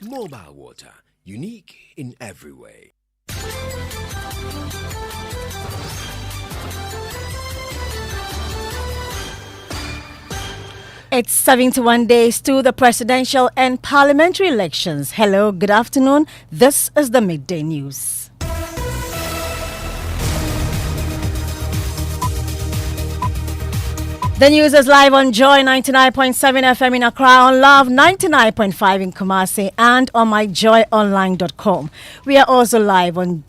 Mobile water, unique in every way. It's 71 days to the presidential and parliamentary elections. Hello, good afternoon. This is the Midday News. The news is live on Joy 99.7 FM in Accra, on Love 99.5 in Kumasi, and on myjoyonline.com. We are also live on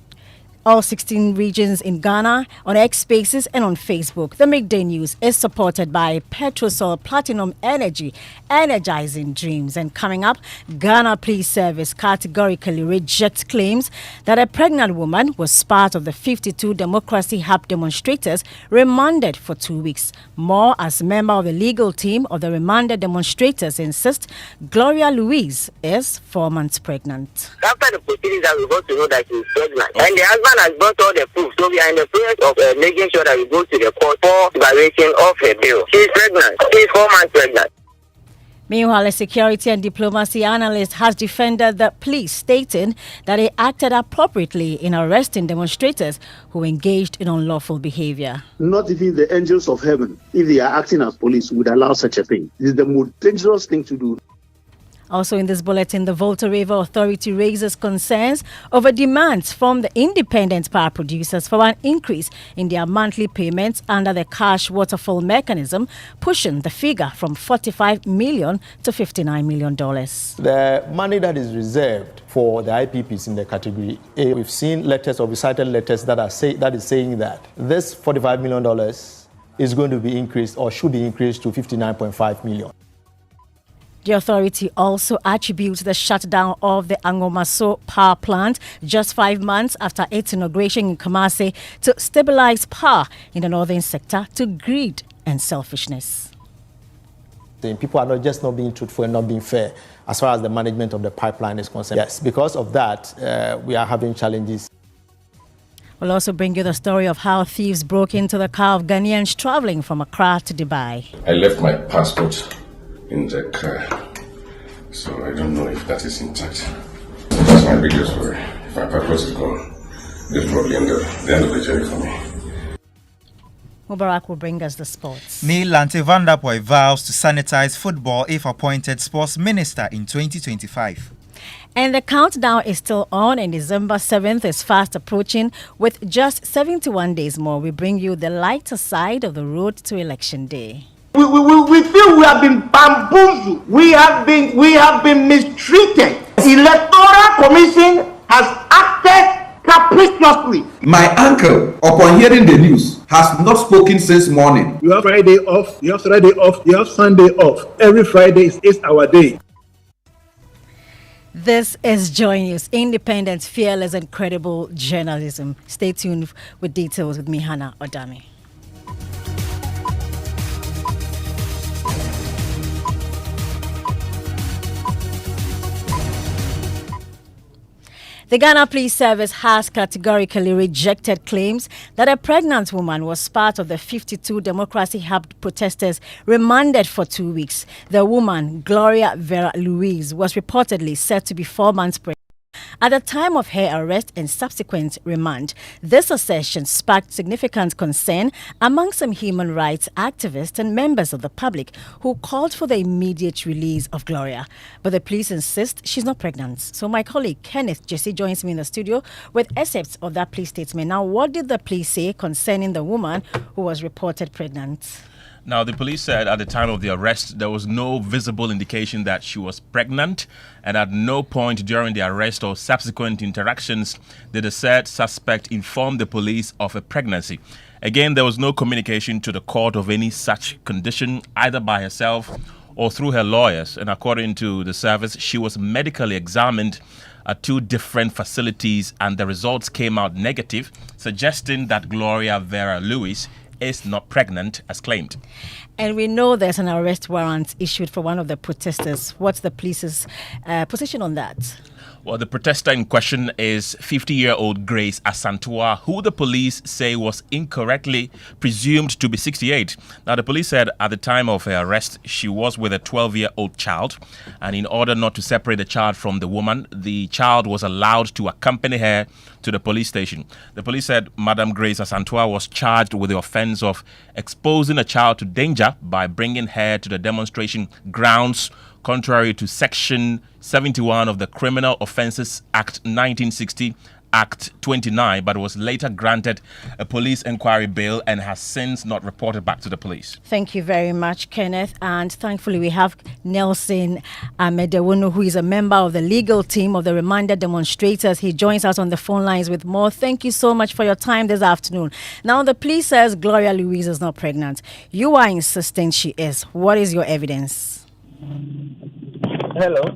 all 16 regions in Ghana, on X Spaces and on Facebook. The Midday News is supported by Petrosol Platinum Energy, energizing dreams. And coming up, Ghana Police Service categorically rejects claims that a pregnant woman was part of the 52 Democracy Hub demonstrators remanded for 2 weeks. More as member of the legal team of the remanded demonstrators insist Gloria Louise is 4 months pregnant. After the proceedings, we got to know that she's pregnant. And the husband has brought all the proof, so we are in the process of making sure that we go to the court for evaluation of her bill. She is pregnant. She is 4 months pregnant. Meanwhile, a security and diplomacy analyst has defended the police, stating that they acted appropriately in arresting demonstrators who engaged in unlawful behavior. Not even the angels of heaven, if they are acting as police, would allow such a thing. It is the most dangerous thing to do. Also in this bulletin, the Volta River Authority raises concerns over demands from the independent power producers for an increase in their monthly payments under the cash waterfall mechanism, pushing the figure from $45 million to $59 million. The money that is reserved for the IPPs in the category A, we've seen letters or recited letters that is saying that this $45 million is going to be increased or should be increased to $59.5 million. The authority also attributes the shutdown of the Angomaso power plant just 5 months after its inauguration in Kumasi to stabilize power in the northern sector to greed and selfishness. People are not being truthful and not being fair as far as the management of the pipeline is concerned. Yes, because of that, we are having challenges. We'll also bring you the story of how thieves broke into the car of Ghanaians traveling from Accra to Dubai. I left my passport in the car, so I don't know if that is intact. That's my biggest worry. If my passport is gone, this is probably the end of the journey for me. Mubarak will bring us the sports. Neil Lante Van Der Poel vows to sanitize football if appointed sports minister in 2025. And the countdown is still on, and December 7th is fast approaching. With just 71 days more, we bring you the lighter side of the road to Election Day. We feel we have been bamboozled. We have been mistreated. Electoral Commission has acted capriciously. My uncle, upon hearing the news, has not spoken since morning. You have Friday off, you have Saturday off, you have Sunday off. Every Friday is our day. This is Joy News, independent, fearless, and credible journalism. Stay tuned with details with me, Hannah Odame. The Ghana Police Service has categorically rejected claims that a pregnant woman was part of the 52 Democracy Hub protesters remanded for 2 weeks. The woman, Gloria Vera Louise, was reportedly said to be 4 months pregnant at the time of her arrest and subsequent remand. This assertion sparked significant concern among some human rights activists and members of the public who called for the immediate release of Gloria. But the police insist she's not pregnant. So my colleague Kenneth Jesse joins me in the studio with excerpts of that police statement. Now, what did the police say concerning the woman who was reported pregnant? Now, the police said at the time of the arrest, there was no visible indication that she was pregnant, and at no point during the arrest or subsequent interactions did the said suspect inform the police of a pregnancy. Again, there was no communication to the court of any such condition, either by herself or through her lawyers. And according to the service, she was medically examined at 2 different facilities, and the results came out negative, suggesting that Gloria Vera Louise is not pregnant as claimed. And we know there's an arrest warrant issued for one of the protesters. What's the police's position on that? Well, the protester in question is 50-year-old Grace Asantua, who the police say was incorrectly presumed to be 68. Now, the police said at the time of her arrest, she was with a 12-year-old child. And in order not to separate the child from the woman, the child was allowed to accompany her to the police station. The police said Madam Grace Asantua was charged with the offense of exposing a child to danger by bringing her to the demonstration grounds, contrary to Section 71 of the Criminal Offences Act 1960, Act 29, but was later granted a police inquiry bail and has since not reported back to the police. Thank you very much, Kenneth. And thankfully, we have Nelson Amedewonu, who is a member of the legal team of the remanded demonstrators. He joins us on the phone lines with more. Thank you so much for your time this afternoon. Now, the police says Gloria Louise is not pregnant. You are insisting she is. What is your evidence? Hello.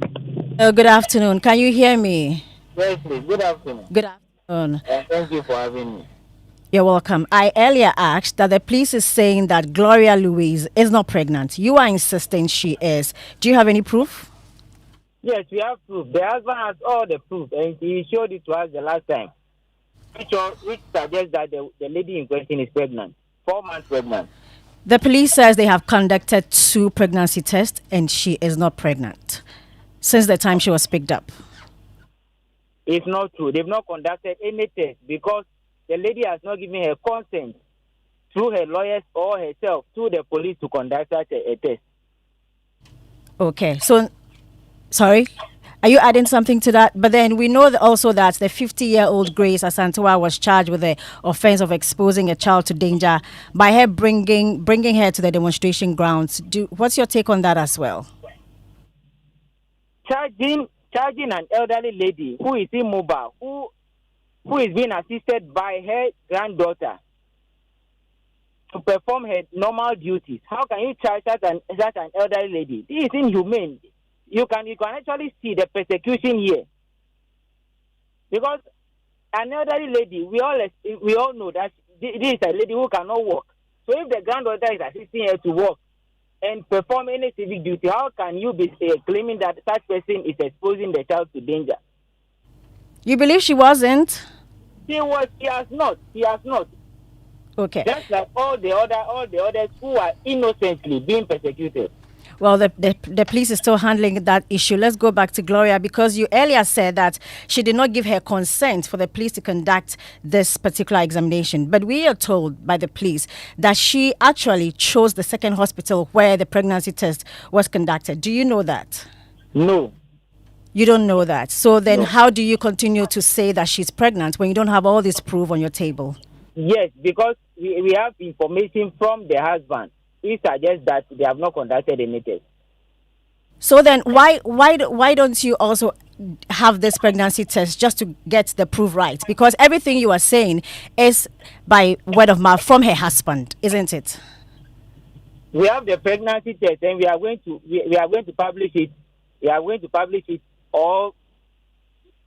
Good afternoon. Can you hear me? Yes, please. Good afternoon. Good afternoon. Thank you for having me. You're welcome. I earlier asked that the police is saying that Gloria Louise is not pregnant. You are insisting she is. Do you have any proof? Yes, we have proof. The husband has all the proof, and he showed it to us the last time, which suggests that the lady in question is pregnant, 4 months pregnant. The police says they have conducted 2 pregnancy tests, and she is not pregnant since the time she was picked up. It's not true. They've not conducted any test because the lady has not given her consent through her lawyers or herself to the police to conduct such a test. Okay, so, sorry, are you adding something to that? But then we know also that the 50-year-old Grace Asantua was charged with the offense of exposing a child to danger by her bringing her to the demonstration grounds. What's your take on that as well? Charging an elderly lady who is immobile, who is being assisted by her granddaughter to perform her normal duties. How can you charge such an elderly lady? This is inhumane. You can actually see the persecution here, because an elderly lady, we all know that this is a lady who cannot walk. So if the granddaughter is assisting her to walk and perform any civic duty, how can you be claiming that such person is exposing the child to danger? You believe she wasn't? She has not. Okay. Just like all the others who are innocently being persecuted. Well, the police is still handling that issue. Let's go back to Gloria, because you earlier said that she did not give her consent for the police to conduct this particular examination. But we are told by the police that she actually chose the second hospital where the pregnancy test was conducted. Do you know that? No. You don't know that. So then how do you continue to say that she's pregnant when you don't have all this proof on your table? Yes, because we have information from the husband. He suggests that they have not conducted any test. So then why don't you also have this pregnancy test just to get the proof right? Because everything you are saying is by word of mouth from her husband, isn't it? We have the pregnancy test, and we are going to publish it. We are going to publish it, or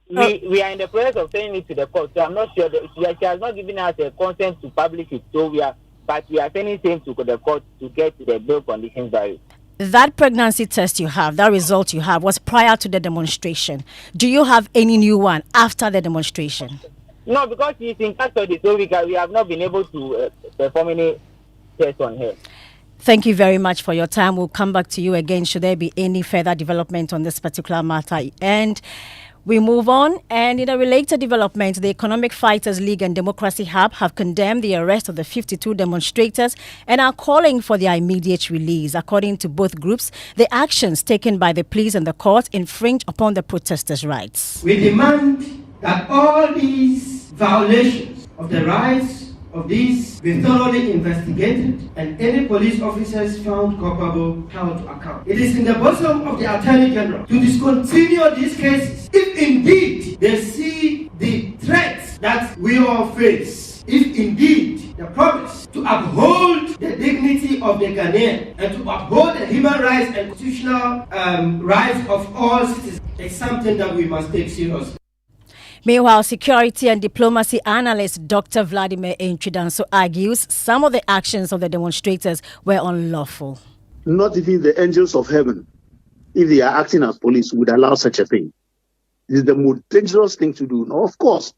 we are in the process of sending it to the court. So I'm not sure that she has not given us a consent to publish it. So we are sending things to the court to get the bail conditions varied. That pregnancy test you have, that result you have, was prior to the demonstration. Do you have any new one after the demonstration? No, because she's in custody, so we have not been able to perform any test on her. Thank you very much for your time. We'll come back to you again should there be any further development on this particular matter. And we move on, and in a related development, the Economic Fighters League and Democracy Hub have condemned the arrest of the 52 demonstrators and are calling for their immediate release. According to both groups, the actions taken by the police and the court infringe upon the protesters' rights. We demand that all these violations of the rights of these be thoroughly investigated and any police officers found culpable held to account. It is in the bosom of the Attorney General to discontinue these cases if indeed they see the threats that we all face. If indeed the promise to uphold the dignity of the Ghanaian and to uphold the human rights and constitutional rights of all citizens is something that we must take seriously. Meanwhile, security and diplomacy analyst Dr. Vladimir Enchidanso argues some of the actions of the demonstrators were unlawful. Not even the angels of heaven, if they are acting as police, would allow such a thing. This is the most dangerous thing to do. Now, of course,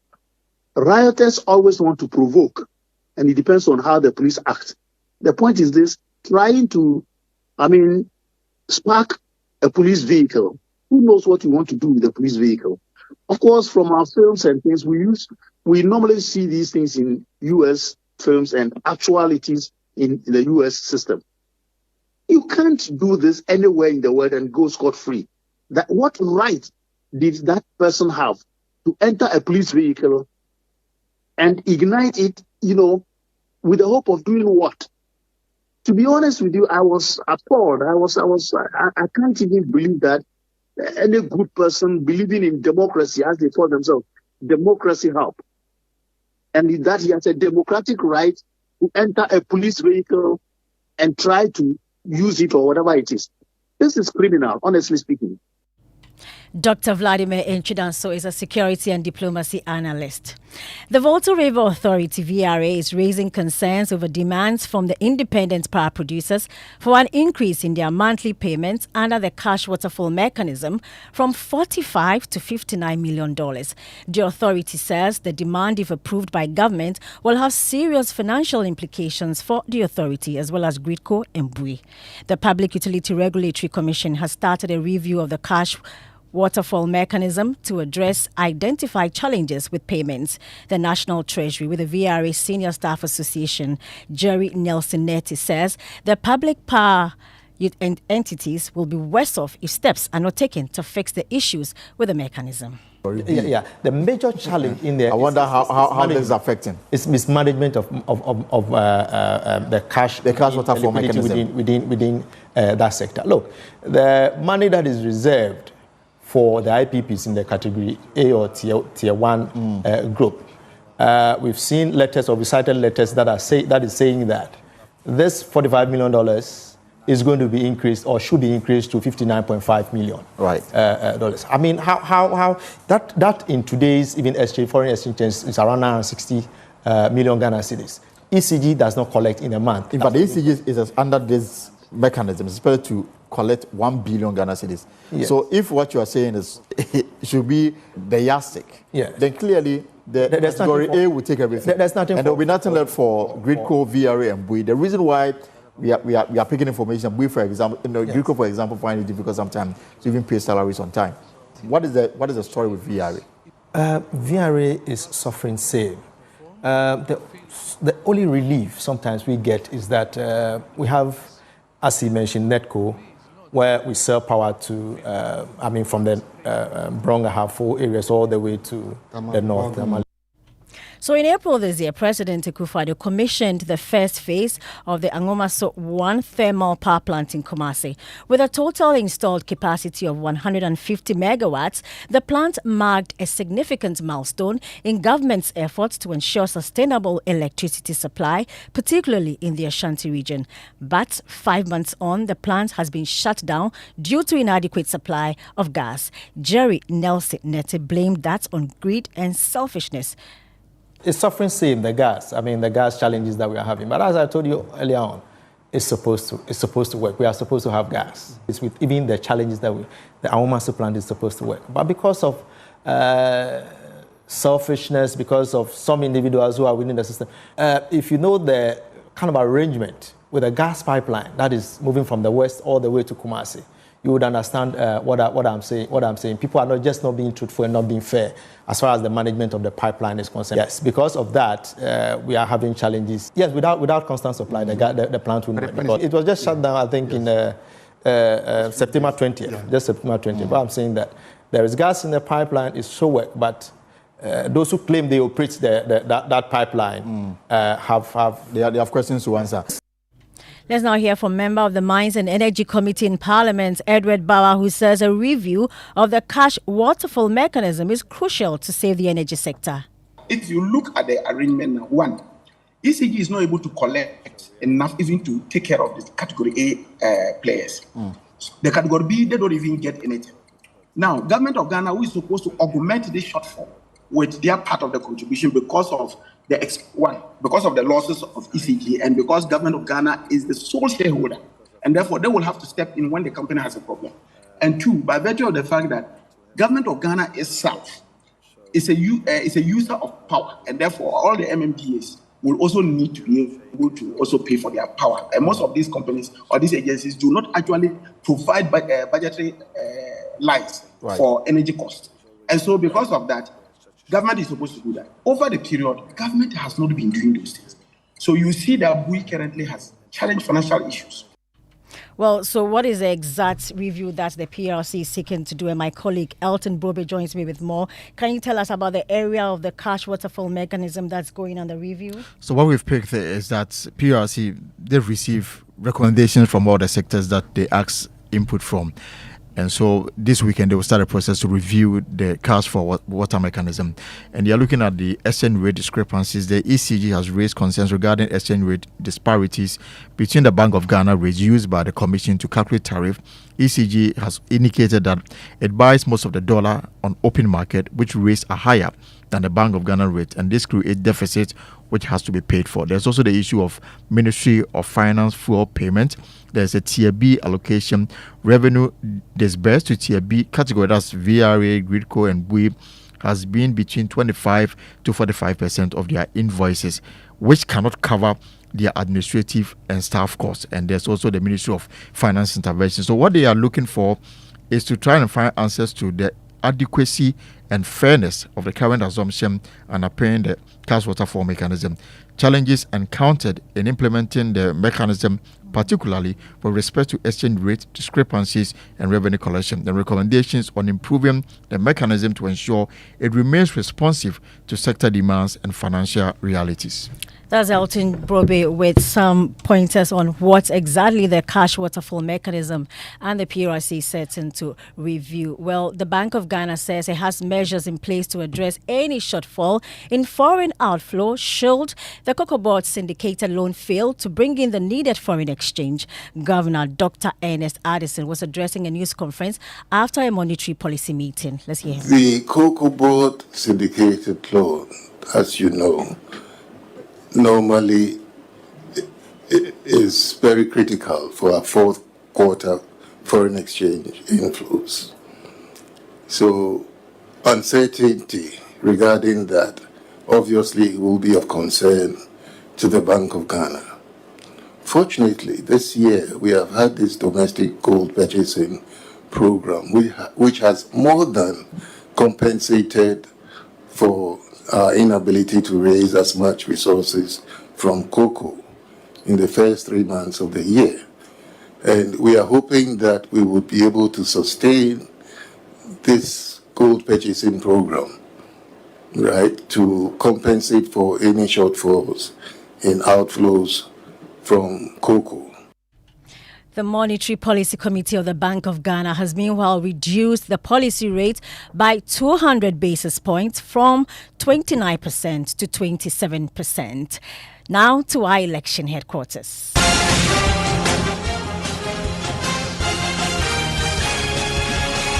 rioters always want to provoke, and it depends on how the police act. The point is this, trying to, spark a police vehicle. Who knows what you want to do with a police vehicle? Of course, from our films and things, we normally see these things in U.S. films and actualities in the U.S. system. You can't do this anywhere in the world and go scot-free. What right did that person have to enter a police vehicle and ignite it, with the hope of doing what? To be honest with you, I was appalled. I can't even believe that any good person believing in democracy, as they call themselves, democracy help. And that he has a democratic right to enter a police vehicle and try to use it or whatever it is. This is criminal, honestly speaking. Dr. Vladimir Enchidanso is a security and diplomacy analyst. The Volta River Authority, VRA, is raising concerns over demands from the independent power producers for an increase in their monthly payments under the cash waterfall mechanism from $45 to $59 million. The authority says the demand, if approved by government, will have serious financial implications for the authority as well as Gridco and Bui. The Public Utility Regulatory Commission has started a review of the cash waterfall mechanism to address identified challenges with payments. The National Treasury, with the VRA Senior Staff Association, Jerry Nelson Neti, says the public power entities will be worse off if steps are not taken to fix the issues with the mechanism. Yeah. The major challenge in there. I wonder how this is affecting. It's mismanagement of the cash waterfall mechanism within that sector. Look, the money that is reserved for the IPPs in the category A or tier 1 group. We've seen letters or recited letters that is saying that this $45 million is going to be increased or should be increased to $59.5 million. Right. Dollars. I mean, how that in today's even foreign exchange is around 960 million Ghana cedis. ECG does not collect in a month. But the ECG is under this mechanism. It's supposed to collect 1 billion Ghana cedis. Yes. So if what you are saying is it should be the yardstick, then clearly the category A will take everything. There's nothing, and there will be nothing left for Gridco, VRA, and Bui. The reason why we are picking information, Bui, for example, Gridco, for example, find it difficult sometimes to even pay salaries on time. What is the story with VRA? VRA is suffering same. The only relief sometimes we get is that we have, as he mentioned, NETCO, where we sell power to, from the Bronga-Hafo areas all the way to the north. So in April this year, President Akufo-Addo commissioned the first phase of the Angomaso 1 thermal power plant in Kumasi. With a total installed capacity of 150 megawatts, the plant marked a significant milestone in government's efforts to ensure sustainable electricity supply, particularly in the Ashanti region. But 5 months on, the plant has been shut down due to inadequate supply of gas. Jerry Nelson Neti blamed that on greed and selfishness. It's suffering same, the gas. The gas challenges that we are having. But as I told you earlier on, it's supposed to work. We are supposed to have gas. It's with even the challenges that the Angomaso plant is supposed to work. But because of selfishness, because of some individuals who are within the system, if you know the kind of arrangement with a gas pipeline that is moving from the west all the way to Kumasi, you would understand what I'm saying. People are not being truthful and not being fair as far as the management of the pipeline is concerned. Yes, because of that, we are having challenges. Yes, without constant supply, the plant will not. It was just shut down, I think, in September 20th. Just September 20th. But I'm saying that there is gas in the pipeline, it's show work, but those who claim they operate that pipeline they have questions to answer. Let's now hear from member of the Mines and Energy Committee in Parliament, Edward Bawa, who says a review of the cash waterfall mechanism is crucial to save the energy sector. If you look at the arrangement now, one, ECG is not able to collect enough even to take care of the category A players. The category B, they don't even get anything. Now, government of Ghana, who is supposed to augment this shortfall with their part of the contribution because of the losses of ECG and because government of Ghana is the sole shareholder, and therefore they will have to step in when the company has a problem. And two, by virtue of the fact that government of Ghana itself is a user of power, and therefore all the MMDAs will also need to be able to also pay for their power. And most of these companies or these agencies do not actually provide budgetary lines for energy costs. And so because of that, government is supposed to do that. Over the period, government has not been doing those things. So you see that we currently has challenged financial issues. Well, so what is the exact review that the PRC is seeking to do? And my colleague Elton Brobe joins me with more. Can you tell us about the area of the cash waterfall mechanism that's going on the review? So what we've picked is that PRC, they've received recommendations from all the sectors that they asked input from. And so this weekend, they will start a process to review the cash for water mechanism. And they are looking at the exchange rate discrepancies. The ECG has raised concerns regarding exchange rate disparities between the Bank of Ghana rates used by the Commission to calculate tariff. ECG has indicated that it buys most of the dollar on open market, which rates are higher than the Bank of Ghana rate. And this creates deficit, which has to be paid for. There's also the issue of Ministry of Finance fuel payment. There's a Tier B allocation. Revenue disbursed to Tier B category, that's VRA, Gridco, and BUI, has been between 25 to 45% of their invoices, which cannot cover their administrative and staff costs. And there's also the Ministry of Finance intervention. So what they are looking for is to try and find answers to the adequacy and fairness of the current assumption underpinning the cash waterfall mechanism, challenges encountered in implementing the mechanism, particularly with respect to exchange rate discrepancies and revenue collection, the recommendations on improving the mechanism to ensure it remains responsive to sector demands and financial realities. That's Elton Brobe with some pointers on what exactly the cash waterfall mechanism and the PRC sets into review. Well, the Bank of Ghana says it has measures in place to address any shortfall in foreign outflow should the Cocoa Board syndicated loan fail to bring in the needed foreign exchange. Governor Dr. Ernest Addison was addressing a news conference after a monetary policy meeting. Let's hear him. The Cocoa Board syndicated loan, as you know, normally is very critical for our fourth quarter foreign exchange inflows. So uncertainty regarding that obviously will be of concern to the Bank of Ghana. Fortunately, this year we have had this domestic gold purchasing program which has more than compensated for our inability to raise as much resources from cocoa in the first 3 months of the year. And we are hoping that we would be able to sustain this gold purchasing program, right, to compensate for any shortfalls in outflows from cocoa. The Monetary Policy Committee of the Bank of Ghana has meanwhile reduced the policy rate by 200 basis points from 29% to 27%. Now to our election headquarters.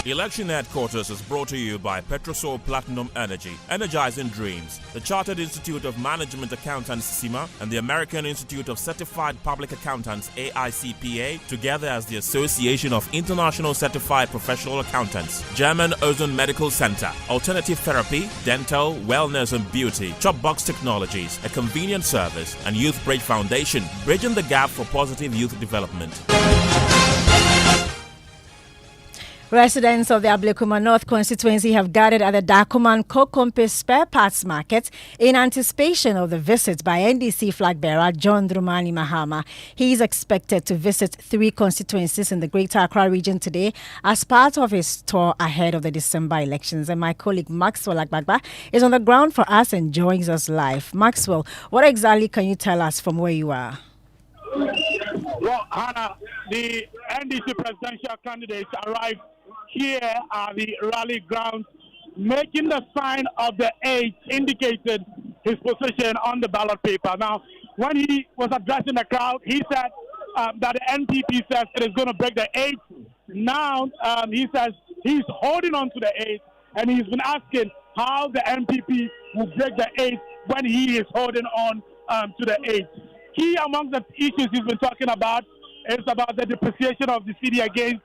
Election Headquarters is brought to you by Petrosol Platinum Energy, energizing dreams, the Chartered Institute of Management Accountants (CIMA) and the American Institute of Certified Public Accountants (AICPA), together as the Association of International Certified Professional Accountants, German Ozone Medical Center, Alternative Therapy, Dental, Wellness and Beauty, Chopbox Technologies, a convenient service, and Youth Bridge Foundation, bridging the gap for positive youth development. Residents of the Ablekuma North constituency have gathered at the Dakuman Kokompe Spare Parts Market in anticipation of the visit by NDC flag bearer John Dramani Mahama. He is expected to visit 3 constituencies in the Greater Accra region today as part of his tour ahead of the December elections. And my colleague Maxwell Agbagba is on the ground for us and joins us live. Maxwell, what exactly can you tell us from where you are? Well, Hannah, the NDC presidential candidates arrived here at the rally grounds, making the sign of the 8 indicated his position on the ballot paper. Now, when he was addressing the crowd, he said that the NPP says it is going to break the 8. Now, he says he's holding on to the 8, and he's been asking how the NPP will break the 8 when he is holding on to the 8. Key among the issues he's been talking about is about the depreciation of the cedi against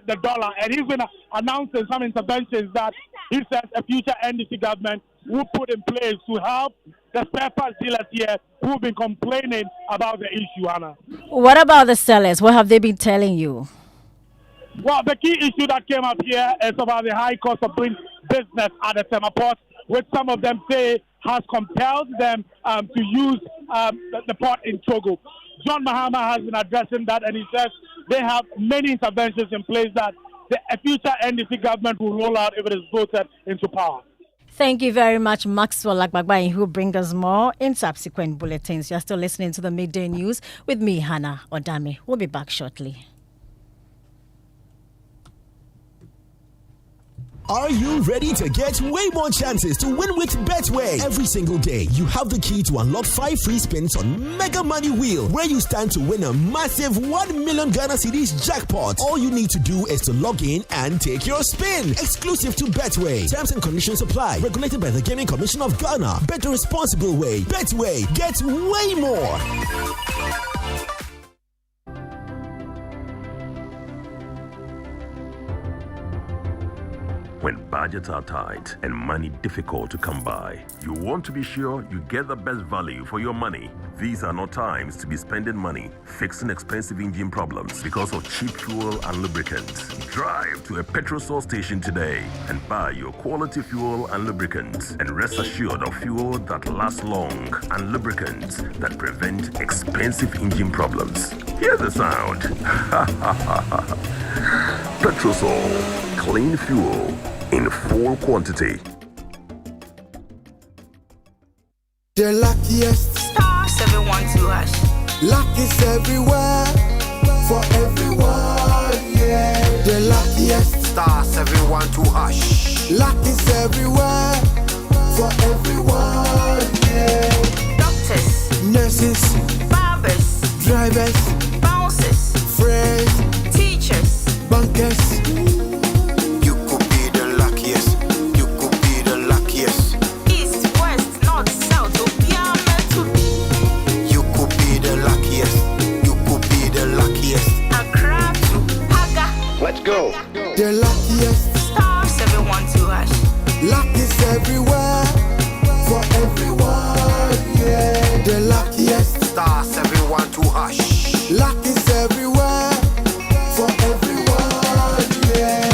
the dollar. And he's been announcing some interventions that he says a future NDC government will put in place to help the spare parts dealers here who've been complaining about the issue, Anna. What about the sellers? What have they been telling you? Well, the key issue that came up here is about the high cost of doing business at the Tema port, which some of them say has compelled them to use the port in Togo. John Mahama has been addressing that, and he says they have many interventions in place that the future NDC government will roll out if it is voted into power. Thank you very much, Maxwell Lagbagbai, who will bring us more in subsequent bulletins. You're still listening to the Midday News with me, Hannah Odame. We'll be back shortly. Are you ready to get way more chances to win with Betway? Every single day, you have the key to unlock 5 free spins on Mega Money Wheel, where you stand to win a massive 1 million Ghana cedis jackpot. All you need to do is to log in and take your spin. Exclusive to Betway. Terms and conditions apply. Regulated by the Gaming Commission of Ghana. Bet the responsible way. Betway. Get way more. When budgets are tight and money difficult to come by, you want to be sure you get the best value for your money. These are not times to be spending money fixing expensive engine problems because of cheap fuel and lubricants. Drive to a petrol source station today and buy your quality fuel and lubricants, and rest assured of fuel that lasts long and lubricants that prevent expensive engine problems. Hear the sound. Petrosol, clean fuel in full quantity. The luckiest star 712 luck is everywhere for everyone, yeah. The luckiest star 712 luck is everywhere for everyone, yeah. Doctors, nurses, barbers, drivers, bouncers, friends, teachers, bankers. Go. The luckiest star 712 luck is everywhere for everyone, yeah. The luckiest star 712 luck is everywhere for everyone, yeah.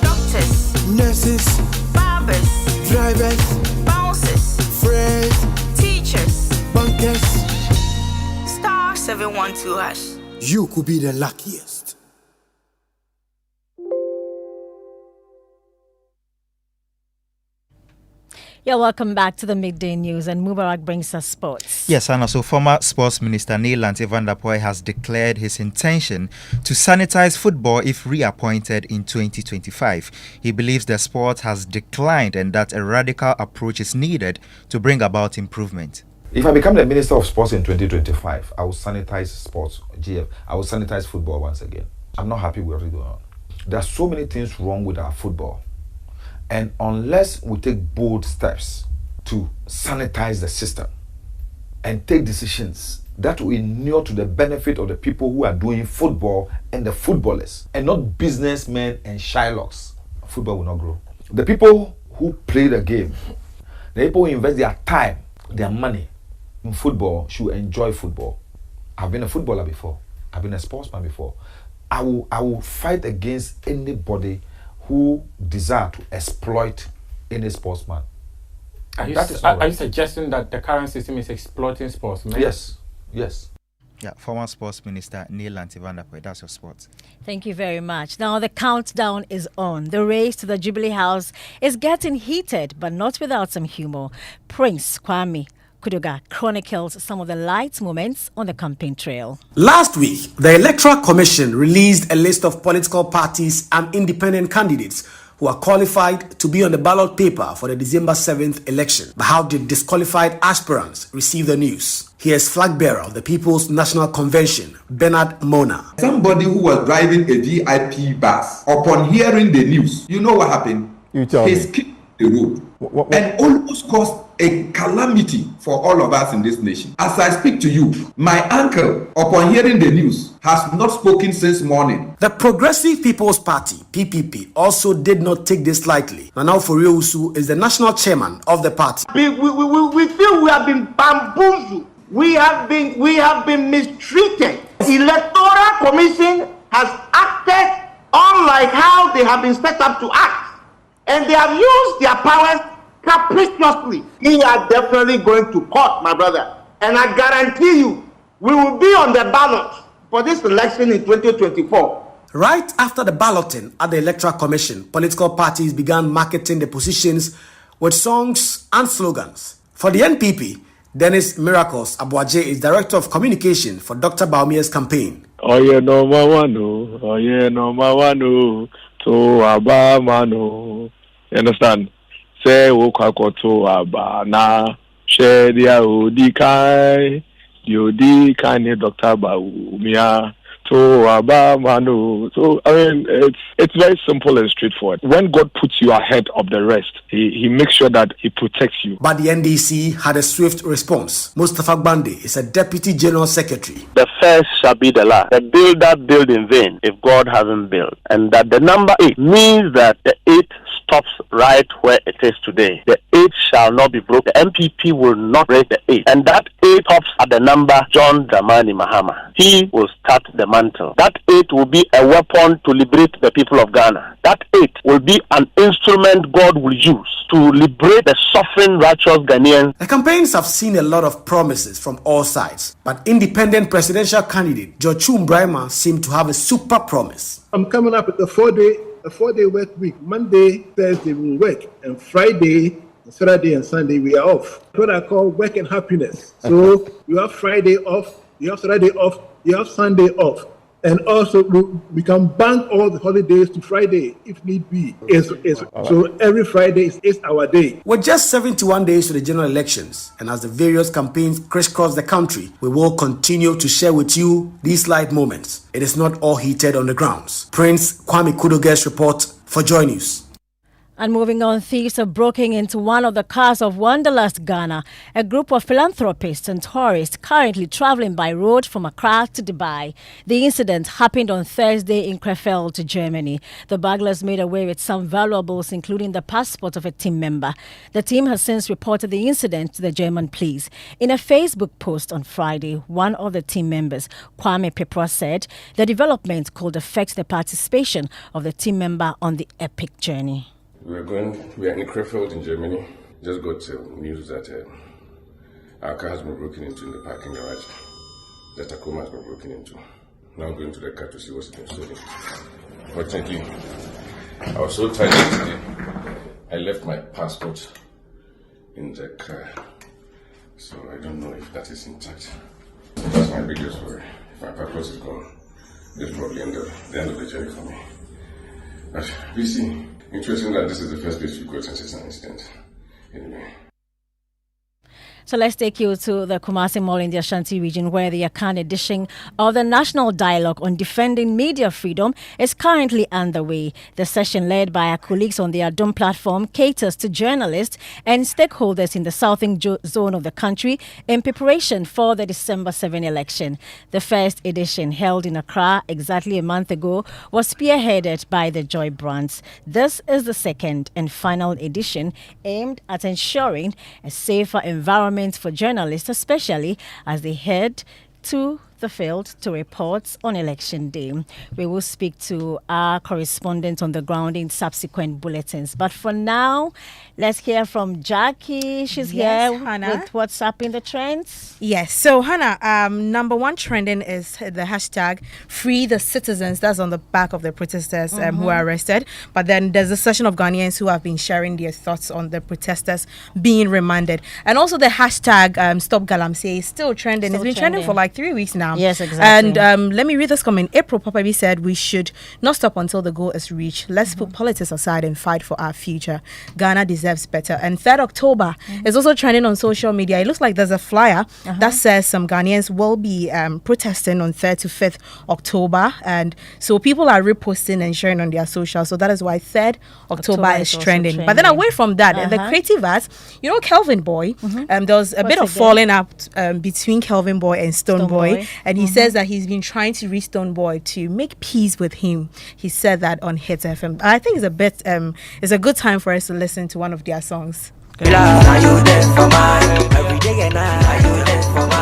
Doctors, nurses, barbers, drivers, bouncers, friends, teachers, bankers. Star 712 you could be the luckiest. Yeah, welcome back to the Midday News, and Mubarak brings us sports. Yes, and also former Sports Minister Neil Lanti van der Poel has declared his intention to sanitize football if reappointed in 2025. He believes the sport has declined and that a radical approach is needed to bring about improvement. If I become the Minister of Sports in 2025, I will sanitize sports, GF. I will sanitize football once again. I'm not happy with what we're doing. There are so many things wrong with our football. And unless we take bold steps to sanitize the system and take decisions that will inure to the benefit of the people who are doing football and the footballers, and not businessmen and Shylocks, football will not grow. The people who play the game, the people who invest their time, their money in football should enjoy football. I've been a footballer before. I've been a sportsman before. I will fight against anybody who desire to exploit any sportsman. Are you suggesting that the current system is exploiting sportsmen? Yes. Yes. Yeah, former Sports Minister Neil Lanti van der Poel, that's your sports. Thank you very much. Now the countdown is on. The race to the Jubilee House is getting heated, but not without some humor. Prince Kwame Kuduga chronicles some of the light moments on the campaign trail. Last week, the Electoral Commission released a list of political parties and independent candidates who are qualified to be on the ballot paper for the December 7th election. But how did disqualified aspirants receive the news? Here's flag bearer of the People's National Convention, Bernard Mona. Somebody who was driving a VIP bus, upon hearing the news, you know what happened? You tell me. the road and almost caused a calamity for all of us in this nation. As I speak to you, my uncle, upon hearing the news, has not spoken since morning. The Progressive People's Party, PPP, also did not take this lightly. Nanao Foriousu is the national chairman of the party. We feel we have been bamboozled. We have been mistreated. Electoral Commission has acted unlike how they have been set up to act, and they have used their powers capriciously. We are definitely going to court, my brother, and I guarantee you, we will be on the ballot for this election in 2024. Right after the balloting at the Electoral Commission, political parties began marketing the positions with songs and slogans. For the NPP, Dennis Miracles Abuaje is Director of Communication for Dr. Baumia's campaign. Oye no mawano, to abamano. You understand? Say wokako to abana, share dia odikai ni Dr. Baumia. To abamano. So I mean, it's very simple and straightforward. When God puts you ahead of the rest, He makes sure that He protects you. But the NDC had a swift response. Mustafa Gbande is a Deputy General Secretary. The first shall be the last. The builder build in vain if God hasn't built. And that the number 8 means that the 8 stops right where it is today. The 8 shall not be broken. The MPP will not break the 8. And that 8 stops at the number John Dramani Mahama. He will start the mantle. That 8 will be a weapon to liberate the people of Ghana. That 8 will be an instrument God will use to liberate the suffering righteous Ghanaians. The campaigns have seen a lot of promises from all sides, but independent presidential candidate George Brima seemed to have a super promise. I'm coming up with a four-day work week. Monday, Thursday we work, and Friday, Saturday, and Sunday we are off. What I call work and happiness. So you have Friday off, you have Saturday off, you have Sunday off. And also, we can bank all the holidays to Friday if need be. So every Friday is our day. With just 71 days to the general elections, and as the various campaigns crisscross the country, we will continue to share with you these light moments. It is not all heated on the grounds. Prince Kwame Kudoge's report for Joy News. And moving on, thieves are breaking into one of the cars of Wanderlust Ghana, a group of philanthropists and tourists currently traveling by road from Accra to Dubai. The incident happened on Thursday in Krefeld, Germany. The burglars made away with some valuables, including the passport of a team member. The team has since reported the incident to the German police. In a Facebook post on Friday, one of the team members, Kwame Pepra, said the development could affect the participation of the team member on the epic journey. We are in Krefeld in Germany. Just got news that our car has been broken into in the parking garage. The Tacoma has been broken into. Now going to the car to see what's been stolen. Fortunately, I was so tired yesterday, I left my passport in the car. So I don't know if that is intact. That's my biggest worry. If my passport is gone, this is probably the end of the journey for me. But we see. Interesting that this is the first place we got since an incident. Anyway. So let's take you to the Kumasi Mall in the Ashanti region, where the Akan edition of the National Dialogue on Defending Media Freedom is currently underway. The session, led by our colleagues on the Adom platform, caters to journalists and stakeholders in the southern zone of the country in preparation for the December 7 election. The first edition, held in Accra exactly a month ago, was spearheaded by the Joy Brands. This is the second and final edition, aimed at ensuring a safer environment for journalists, especially as they head to the field to report on election day. We will speak to our correspondent on the ground in subsequent bulletins. But for now, let's hear from Jackie. She's here Hannah, with what's up in the trends. Yes. So, Hannah, number one trending is the hashtag Free the Citizens. That's on the back of the protesters who are arrested. But then there's a session of Ghanaians who have been sharing their thoughts on the protesters being remanded. And also the hashtag Stop Galamsey is still trending. It's been trending for like 3 weeks now. harm. Yes, exactly. And let me read this comment. April Papabi said we should not stop until the goal is reached. Let's put politics aside and fight for our future. Ghana deserves better. And 3rd October is also trending on social media. It looks like there's a flyer that says some Ghanaians will be protesting on 3rd to 5th October. And so people are reposting and sharing on their socials. So that is why 3rd October is trending. But then away from that, the creative arts, you know, Kelvin Boy, there was a bit of falling out between Kelvin Boy and Stone Boy. And he says that he's been trying to reach Stone Boy to make peace with him. He said that on Hit FM. I think it's a bit, it's a good time for us to listen to one of their songs. Are you there for mine? Every day and night. Are you there for mine?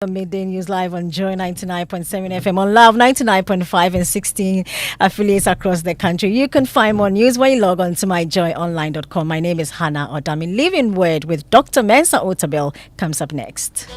Midday News Live on Joy 99.7 FM, on Love 99.5 and 16 affiliates across the country. You can find more news when you log on to myjoyonline.com. My name is Hannah Odame. Living Word with Dr. Mensa Otabil comes up next.